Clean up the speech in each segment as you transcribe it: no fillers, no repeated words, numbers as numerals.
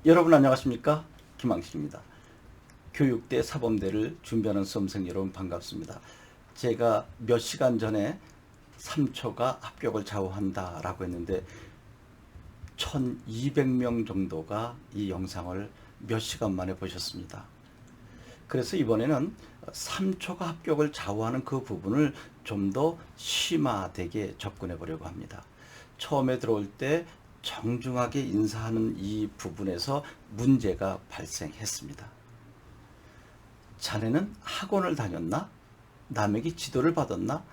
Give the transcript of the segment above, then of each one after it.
여러분 안녕하십니까? 김항식입니다. 교육대 사범대를 준비하는 수험생 여러분 반갑습니다. 제가 몇 시간 전에 3초가 합격을 좌우한다 라고 했는데 1200명 정도가 이 영상을 몇 시간 만에 보셨습니다. 그래서 이번에는 3초가 합격을 좌우하는 그 부분을 좀 더 심화되게 접근해 보려고 합니다. 처음에 들어올 때 정중하게 인사하는 이 부분에서 문제가 발생했습니다. 자네는 학원을 다녔나? 남에게 지도를 받았나?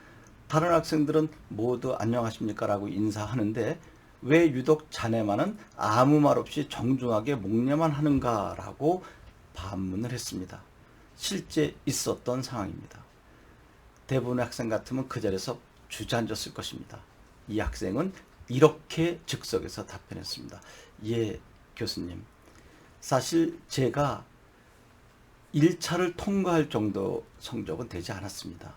다른 학생들은 모두 안녕하십니까? 라고 인사하는데 왜 유독 자네만은 아무 말 없이 정중하게 목례만 하는가? 라고 반문을 했습니다. 실제 있었던 상황입니다. 대부분의 학생 같으면 그 자리에서 주저앉았을 것입니다. 이 학생은 이렇게 즉석에서 답변했습니다. 예, 교수님. 사실 제가 1차를 통과할 정도 성적은 되지 않았습니다.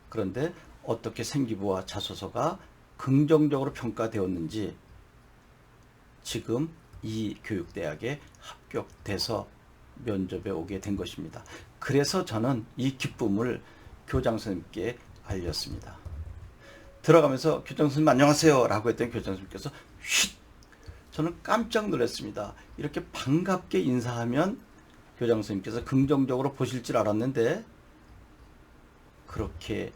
그런데 어떻게 생기부와 자소서가 긍정적으로 평가되었는지 지금 이 교육대학에 합격돼서 면접에 오게 된 것입니다. 그래서 저는 이 기쁨을 교장 선생님께 알렸습니다. 들어가면서 교장 선생님 안녕하세요 라고 했더니 교장 선생님께서 쉿! 저는 깜짝 놀랐습니다. 이렇게 반갑게 인사하면 교장 선생님께서 긍정적으로 보실 줄 알았는데 그렇게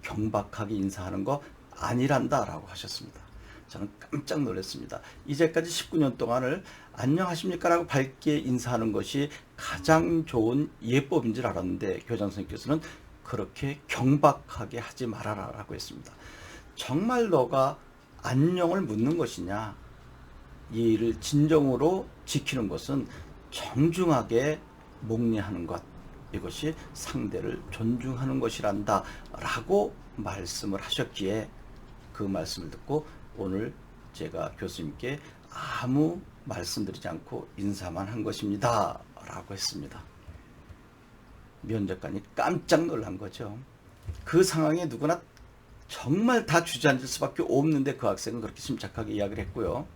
경박하게 인사하는 거 아니란다 라고 하셨습니다. 저는 깜짝 놀랐습니다. 이제까지 19년 동안을 안녕하십니까 라고 밝게 인사하는 것이 가장 좋은 예법인 줄 알았는데 교장 선생님께서는 그렇게 경박하게 하지 말아라 라고 했습니다. 정말 너가 안녕을 묻는 것이냐, 예의를 진정으로 지키는 것은 정중하게 목례하는 것, 이것이 상대를 존중하는 것이란다 라고 말씀을 하셨기에 그 말씀을 듣고 오늘 제가 교수님께 아무 말씀드리지 않고 인사만 한 것입니다 라고 했습니다. 면접관이 깜짝 놀란 거죠. 그 상황에 누구나 정말 다 주저앉을 수밖에 없는데 그 학생은 그렇게 침착하게 이야기를 했고요.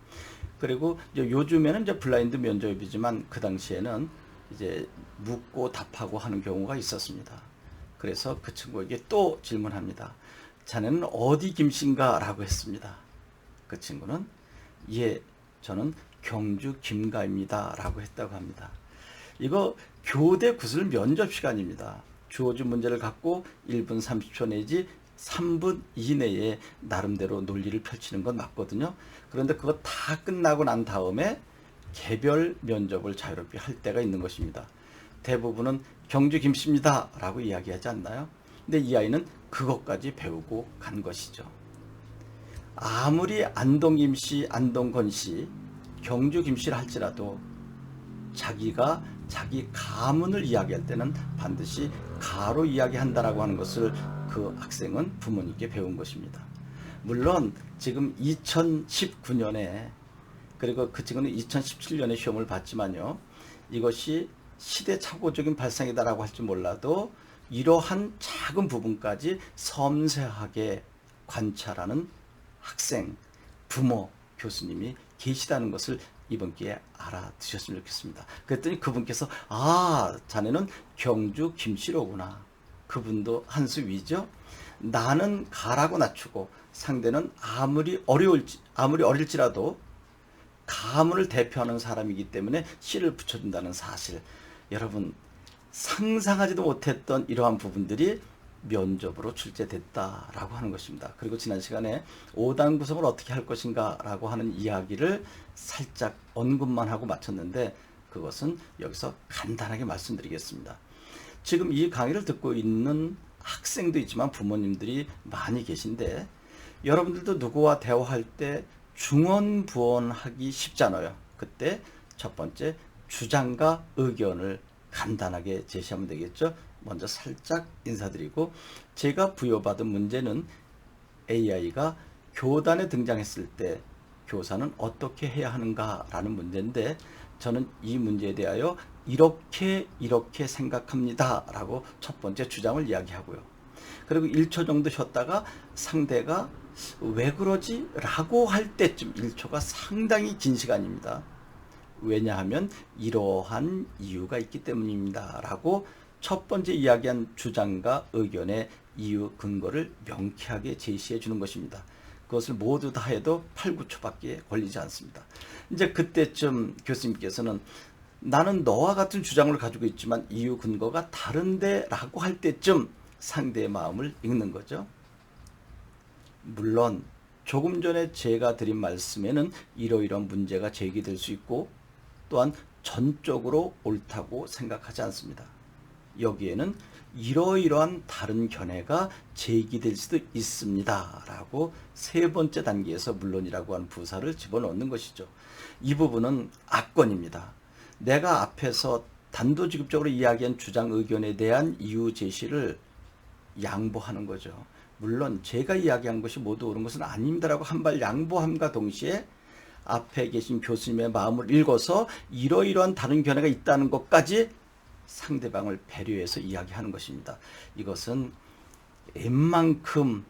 그리고 요즘에는 이제 블라인드 면접이지만 그 당시에는 이제 묻고 답하고 하는 경우가 있었습니다. 그래서 그 친구에게 또 질문합니다. 자네는 어디 김씨인가? 라고 했습니다. 그 친구는 예, 저는 경주 김가입니다. 라고 했다고 합니다. 이거 교대 구술 면접 시간입니다. 주어진 문제를 갖고 1분 30초 내지 3분 이내에 나름대로 논리를 펼치는 건 맞거든요. 그런데 그거 다 끝나고 난 다음에 개별 면접을 자유롭게 할 때가 있는 것입니다. 대부분은 경주 김씨입니다 라고 이야기하지 않나요? 근데 이 아이는 그것까지 배우고 간 것이죠. 아무리 안동 김씨, 안동 건씨, 경주 김씨를 할지라도 자기가 자기 가문을 이야기할 때는 반드시 가로 이야기한다라고 하는 것을 그 학생은 부모님께 배운 것입니다. 물론 지금 2019년에 그리고 그 친구는 2017년에 시험을 봤지만요. 이것이 시대착오적인 발상이다라고 할지 몰라도 이러한 작은 부분까지 섬세하게 관찰하는 학생, 부모, 교수님이 계시다는 것을 이번 기회에 알아두셨으면 좋겠습니다. 그랬더니 그분께서 자네는 경주 김씨로구나. 그분도 한 수 위죠. 나는 가라고 낮추고 상대는 아무리 어릴지라도 가문을 대표하는 사람이기 때문에 씨를 붙여준다는 사실. 여러분 상상하지도 못했던 이러한 부분들이 면접으로 출제됐다라고 하는 것입니다. 그리고 지난 시간에 5단 구성을 어떻게 할 것인가 라고 하는 이야기를 살짝 언급만 하고 마쳤는데 그것은 여기서 간단하게 말씀드리겠습니다. 지금 이 강의를 듣고 있는 학생도 있지만 부모님들이 많이 계신데 여러분들도 누구와 대화할 때 중언부언하기 쉽잖아요. 그때 첫 번째 주장과 의견을 간단하게 제시하면 되겠죠. 먼저 살짝 인사드리고 제가 부여받은 문제는 AI가 교단에 등장했을 때 교사는 어떻게 해야 하는가 라는 문제인데 저는 이 문제에 대하여 이렇게 생각합니다 라고 첫 번째 주장을 이야기하고요. 그리고 1초 정도 쉬었다가 상대가 왜 그러지? 라고 할 때쯤 1초가 상당히 긴 시간입니다. 왜냐하면 이러한 이유가 있기 때문입니다. 라고 첫 번째 이야기한 주장과 의견의 이유 근거를 명쾌하게 제시해 주는 것입니다. 그것을 모두 다 해도 8, 9초밖에 걸리지 않습니다. 이제 그때쯤 교수님께서는 나는 너와 같은 주장을 가지고 있지만 이유 근거가 다른데 라고 할 때쯤 상대의 마음을 읽는 거죠. 물론 조금 전에 제가 드린 말씀에는 이러이러한 문제가 제기될 수 있고 또한 전적으로 옳다고 생각하지 않습니다. 여기에는 이러이러한 다른 견해가 제기될 수도 있습니다. 라고 세 번째 단계에서 물론이라고 하는 부사를 집어넣는 것이죠. 이 부분은 악권입니다. 내가 앞에서 단도직입적으로 이야기한 주장 의견에 대한 이유 제시를 양보하는 거죠. 물론 제가 이야기한 것이 모두 옳은 것은 아닙니다라고 한 발 양보함과 동시에 앞에 계신 교수님의 마음을 읽어서 이러이러한 다른 견해가 있다는 것까지 상대방을 배려해서 이야기하는 것입니다. 이것은 웬만큼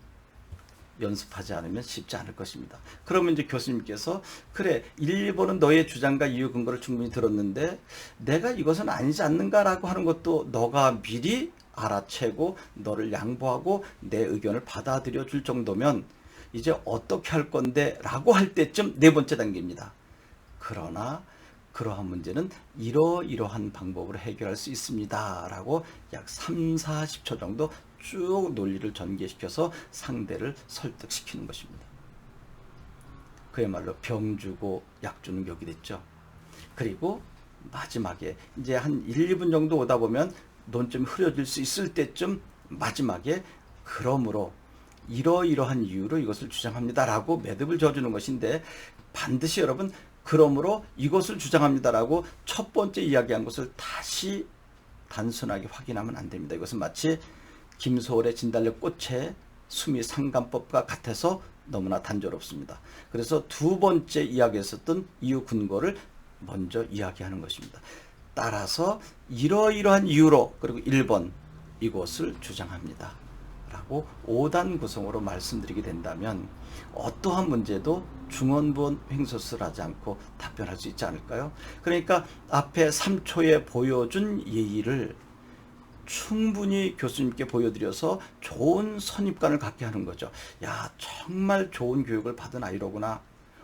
연습하지 않으면 쉽지 않을 것입니다. 그러면 이제 교수님께서 그래 1, 2번은 너의 주장과 이유 근거를 충분히 들었는데 내가 이것은 아니지 않는가라고 하는 것도 너가 미리 알아채고 너를 양보하고 내 의견을 받아들여 줄 정도면 이제 어떻게 할 건데 라고 할 때쯤 네 번째 단계입니다. 그러나 그러한 문제는 이러이러한 방법으로 해결할 수 있습니다. 라고 약 3, 40초 정도 쭉 논리를 전개시켜서 상대를 설득시키는 것입니다. 그야말로 병 주고 약 주는 격이 됐죠. 그리고 마지막에 이제 한 1, 2분 정도 오다 보면 논점이 흐려질 수 있을 때쯤 마지막에 그러므로 이러이러한 이유로 이것을 주장합니다. 라고 매듭을 지어주는 것인데 반드시 여러분 그러므로 이것을 주장합니다라고 첫 번째 이야기한 것을 다시 단순하게 확인하면 안 됩니다. 이것은 마치 김소월의 진달래 꽃의 수미 상관법과 같아서 너무나 단조롭습니다. 그래서 두 번째 이야기했었던 이유 근거를 먼저 이야기하는 것입니다. 따라서 이러이러한 이유로 그리고 1번 이것을 주장합니다. 라고 5단 구성으로 말씀드리게 된다면 어떠한 문제도 중언부언 횡설수설 하지 않고 답변할 수 있지 않을까요? 그러니까 앞에 3초에 보여준 예의를 충분히 교수님께 보여드려서 좋은 선입관을 갖게 하는 거죠. 야, 정말 좋은 교육을 받은 아이로구나.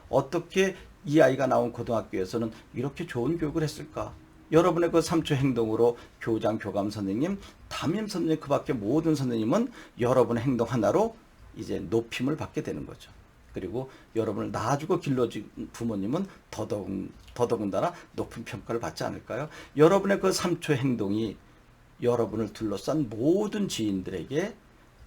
어떻게 이 아이가 나온 고등학교에서는 이렇게 좋은 교육을 했을까? 여러분의 그 3초 행동으로 교장, 교감 선생님, 담임 선생님 그 밖에 모든 선생님은 여러분의 행동 하나로 이제 높임을 받게 되는 거죠. 그리고 여러분을 낳아주고 길러준 부모님은 더더군다나 높은 평가를 받지 않을까요? 여러분의 그 3초 행동이 여러분을 둘러싼 모든 지인들에게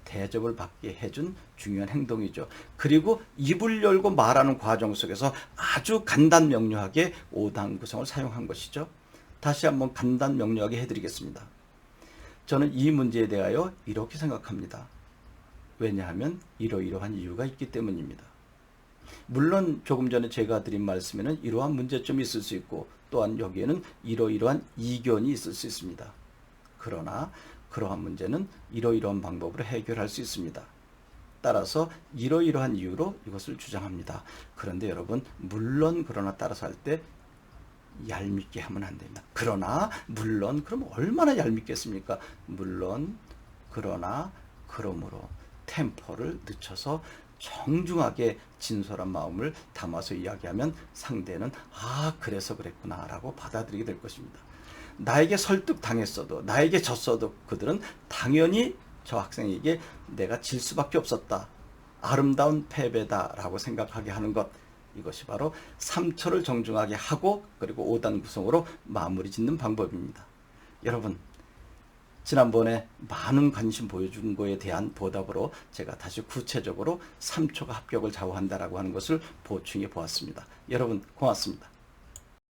대접을 받게 해준 중요한 행동이죠. 그리고 입을 열고 말하는 과정 속에서 아주 간단 명료하게 5단 구성을 사용한 것이죠. 다시 한번 간단 명료하게 해드리겠습니다. 저는 이 문제에 대하여 이렇게 생각합니다. 왜냐하면 이러이러한 이유가 있기 때문입니다. 물론 조금 전에 제가 드린 말씀에는 이러한 문제점이 있을 수 있고 또한 여기에는 이러이러한 이견이 있을 수 있습니다. 그러나 그러한 문제는 이러이러한 방법으로 해결할 수 있습니다. 따라서 이러이러한 이유로 이것을 주장합니다. 그런데 여러분 물론 그러나 따라서 할 때 얄밉게 하면 안 됩니다. 그러나 물론 그럼 얼마나 얄밉겠습니까? 물론 그러나 그러므로 템포를 늦춰서 정중하게 진솔한 마음을 담아서 이야기하면 상대는 아 그래서 그랬구나 라고 받아들이게 될 것입니다. 나에게 설득당했어도 나에게 졌어도 그들은 당연히 저 학생에게 내가 질 수밖에 없었다. 아름다운 패배다 라고 생각하게 하는 것, 이것이 바로 3초를 정중하게 하고 그리고 5단 구성으로 마무리 짓는 방법입니다. 여러분 지난번에 많은 관심 보여준 거에 대한 보답으로 제가 다시 구체적으로 3초가 합격을 좌우한다라고 하는 것을 보충해 보았습니다. 여러분 고맙습니다.